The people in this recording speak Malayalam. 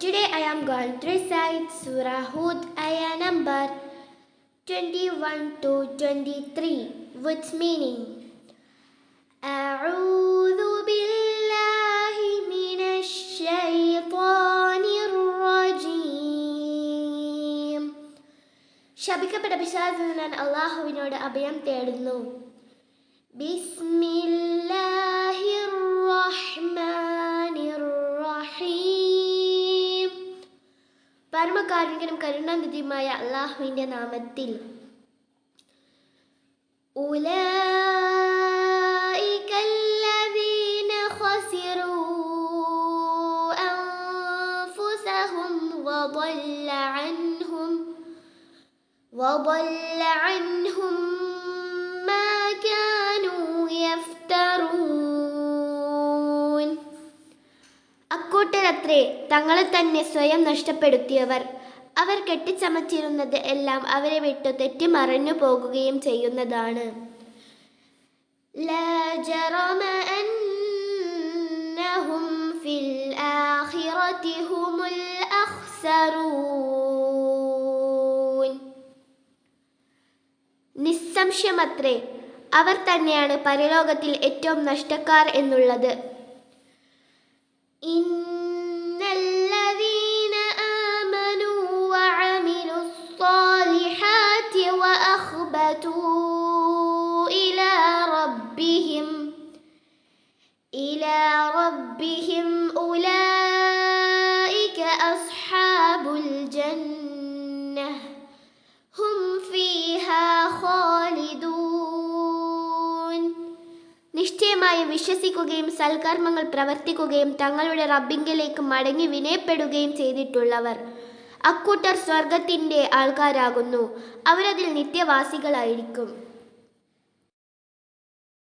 Today I am going to recite Surah Hud ayah number 21 to 23 with meaning. أعوذ بالله من الشيطان الرجيم. ശപിക്കപ്പെട്ട പിശാചിൽ നിന്ന് ഞാൻ അല്ലാഹുവിനോട് അഭയം തേടുന്നു. ബിസ്മില്ലാഹിർ റഹ്മാനിർ റഹീം. പരമകാരുണികനും കരുണാനിധിയുമായ അല്ലാഹുവിന്റെ നാമത്തിൽ. ഉലൈക الذين خسروا أنفسهم وضل عنهم ما كانوا يفترون. അക്കൂട്ടരത്രേ തങ്ങളെ തന്നെ സ്വയം നഷ്ടപ്പെടുത്തിയവർ. അവർ കെട്ടിച്ചമച്ചിരുന്നത് എല്ലാം അവരെ വിട്ടു തെറ്റി മറഞ്ഞു പോകുകയും ചെയ്യുന്നതാണ്. ലാ ജറമ അന്നഹും ഫിൽ ആഖിറതി ഹുമുൽ അഖ്സറൂൻ. നിസ്സംശയമത്രേ അവർ തന്നെയാണ് പരലോകത്തിൽ ഏറ്റവും നഷ്ടക്കാർ എന്നുള്ളത്. ഇന്നല്ലദീന ആമനൂ വഅമിലുസ്സാലിഹാതി വഅഖ്ബതൂ ഇലാ റബ്ബിഹിം ഉലൈക അസ്ഹാബുൽ ജന്നഹ് ഹും ഫീഹാ ഖാലിദൂൻ. നിശ്ചയമായും വിശ്വസിക്കുകയും സൽക്കർമ്മങ്ങൾ പ്രവർത്തിക്കുകയും തങ്ങളുടെ റബ്ബിങ്കിലേക്ക് മടങ്ങി വിനയപ്പെടുകയും ചെയ്തിട്ടുള്ളവർ അക്കൂട്ടർ സ്വർഗത്തിന്റെ ആൾക്കാരാകുന്നു. അവരതിൽ നിത്യവാസികളായിരിക്കും.